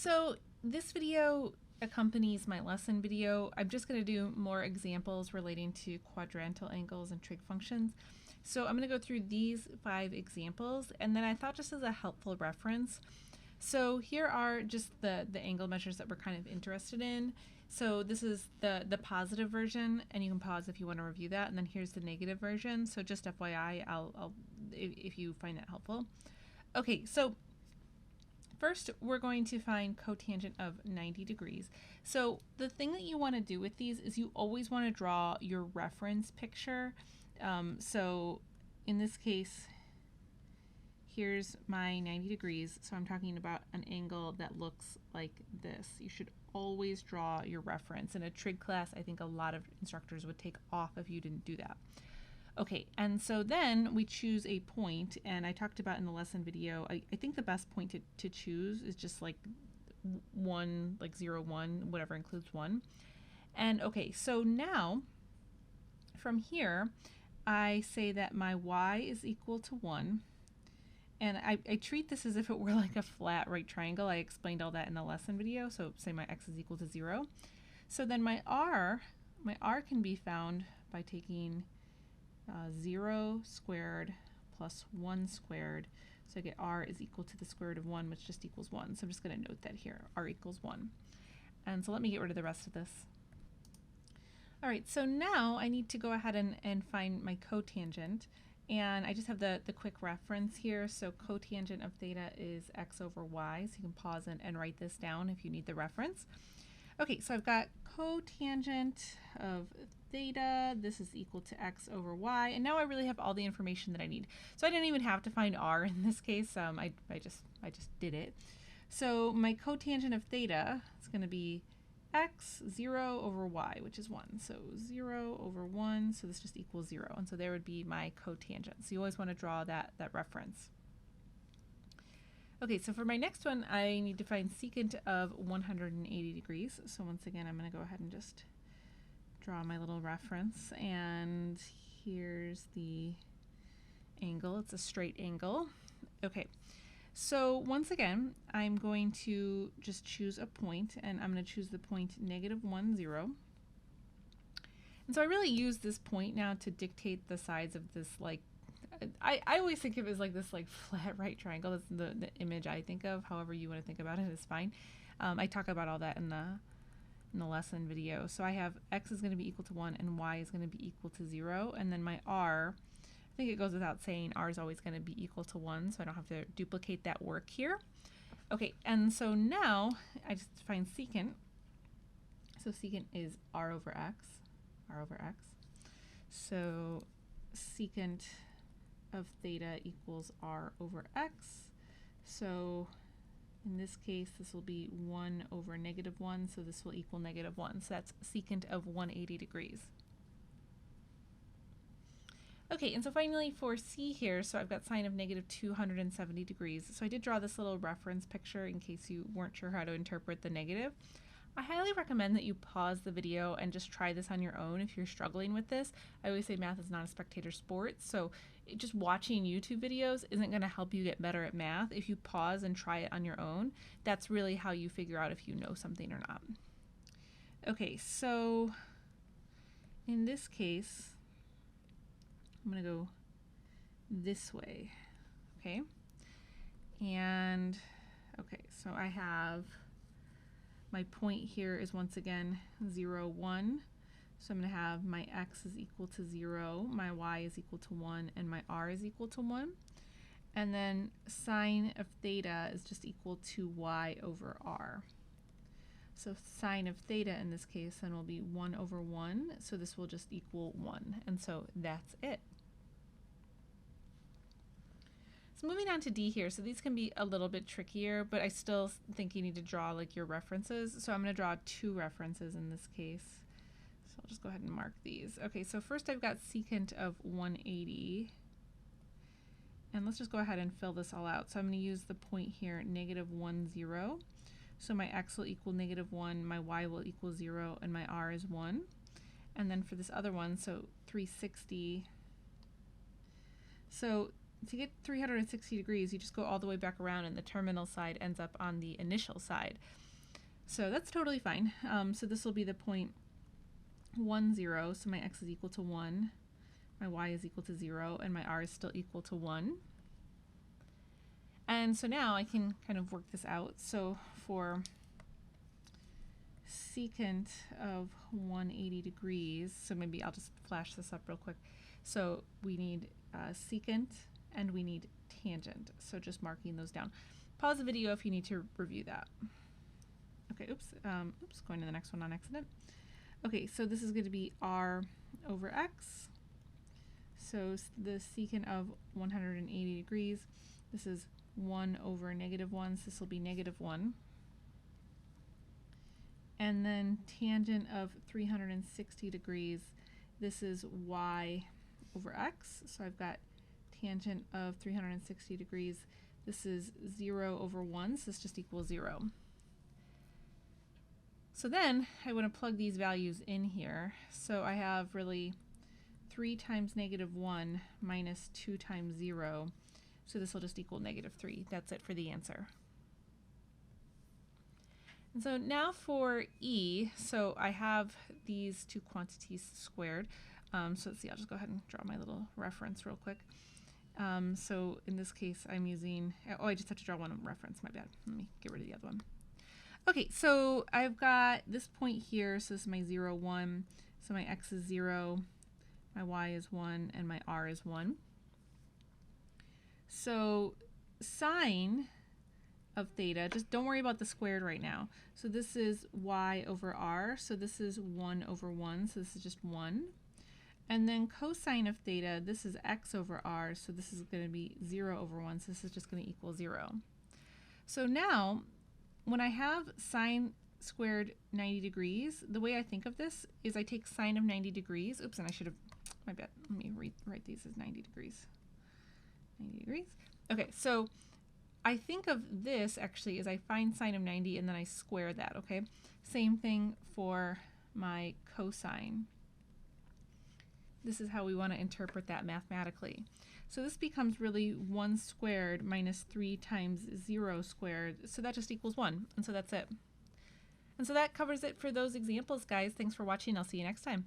So this video accompanies my lesson video. I'm just going to do more examples relating to quadrantal angles and trig functions. So I'm going to go through these 5 examples, and then I thought just as a helpful reference, so here are just the angle measures that we're kind of interested in. So this is the positive version, and you can pause if you want to review that, and then here's the negative version. So just FYI, I'll if you find that helpful. Okay, so first, we're going to find cotangent of 90 degrees. So the thing that you want to do with these is you always want to draw your reference picture. So in this case, here's my 90 degrees. So I'm talking about an angle that looks like this. You should always draw your reference. In a trig class, I think a lot of instructors would take off if you didn't do that. Okay, and so then we choose a point, and I talked about in the lesson video, I think the best point to choose is just like 1, like 0, 1, whatever includes 1. And okay, so now from here, I say that my y is equal to 1, and I treat this as if it were like a flat right triangle. I explained all that in the lesson video, so say my x is equal to 0. So then my r can be found by taking 0 squared plus 1 squared. So I get r is equal to the square root of 1, which just equals 1. So I'm just going to note that here, r equals 1. And so let me get rid of the rest of this. All right, so now I need to go ahead and find my cotangent. And I just have the quick reference here. So cotangent of theta is x over y. So you can pause and write this down if you need the reference. Okay, so I've got cotangent of theta, this is equal to x over y, and now I really have all the information that I need. So I didn't even have to find r in this case, I just did it. So my cotangent of theta is going to be x 0 over y, which is 1. So 0 over 1, so this just equals 0, and so there would be my cotangent. So you always want to draw that reference. Okay, so for my next one, I need to find secant of 180 degrees. So once again, I'm going to go ahead and just draw my little reference. And here's the angle. It's a straight angle. Okay, so once again, I'm going to just choose a point, and I'm going to choose the point -1, 0. And so I really use this point now to dictate the sides of this, like, I always think of it as like this like flat right triangle. That's the image I think of. However you want to think about it is fine. I talk about all that in the lesson video. So I have x is going to be equal to 1 and y is going to be equal to 0. And then my r, I think it goes without saying, r is always going to be equal to 1. So I don't have to duplicate that work here. Okay, and so now I just find secant. So secant is r over x. So secant of theta equals r over x. So in this case, this will be 1 over -1, so this will equal -1. So that's secant of 180 degrees. Okay, and so finally for C here, so I've got sine of -270 degrees. So I did draw this little reference picture in case you weren't sure how to interpret the negative. I highly recommend that you pause the video and just try this on your own if you're struggling with this. I always say math is not a spectator sport, so just watching YouTube videos isn't going to help you get better at math. If you pause and try it on your own, that's really how you figure out if you know something or not. Okay, so in this case, I'm going to go this way, okay? And, okay, so I have my point here is once again 0, 1. So I'm going to have my x is equal to 0, my y is equal to 1, and my r is equal to 1. And then sine of theta is just equal to y over r. So sine of theta in this case then will be 1 over 1. So this will just equal 1. And so that's it. So moving on to D here, so these can be a little bit trickier, but I still think you need to draw like your references. So I'm going to draw 2 references in this case. So I'll just go ahead and mark these. Okay, so first I've got secant of 180. And let's just go ahead and fill this all out. So I'm going to use the point here, -1, 0. So my x will equal -1, my y will equal 0, and my r is 1. And then for this other one, so 360. So to get 360 degrees, you just go all the way back around and the terminal side ends up on the initial side. So that's totally fine. So this will be the point 1, 0. So my x is equal to 1, my y is equal to 0, and my r is still equal to 1. And so now I can kind of work this out. So for secant of 180 degrees, so maybe I'll just flash this up real quick. So we need secant and we need tangent. So just marking those down. Pause the video if you need to review that. Okay, oops, going to the next one on accident. Okay, so this is going to be r over x. So the secant of 180 degrees, this is 1 over -1, so this will be -1. And then tangent of 360 degrees, this is y over x. So I've got tangent of 360 degrees. This is 0 over 1, so this just equals 0. So then I want to plug these values in here. So I have really 3 times -1 minus 2 times 0. So this will just equal -3. That's it for the answer. And so now for E, so I have these two quantities squared. So let's see, I'll just go ahead and draw my little reference real quick. So in this case, I'm using, oh, I just have to draw one reference, my bad. Let me get rid of the other one. Okay, so I've got this point here, so this is my 0, 1. So my x is 0, my y is 1, and my r is 1. So sine of theta, just don't worry about the squared right now. So this is y over r, so this is 1 over 1, so this is just 1. And then cosine of theta, this is x over r, so this is going to be 0 over 1, so this is just going to equal 0. So now, when I have sine squared 90 degrees, the way I think of this is I take sine of 90 degrees. Oops, and I should have, my bad, let me write these as 90 degrees. 90 degrees. Okay, so I think of this actually as I find sine of 90 and then I square that, okay? Same thing for my cosine. This is how we want to interpret that mathematically. So this becomes really 1 squared minus 3 times 0 squared, so that just equals 1, and so that's it. And so that covers it for those examples, guys. Thanks for watching. I'll see you next time.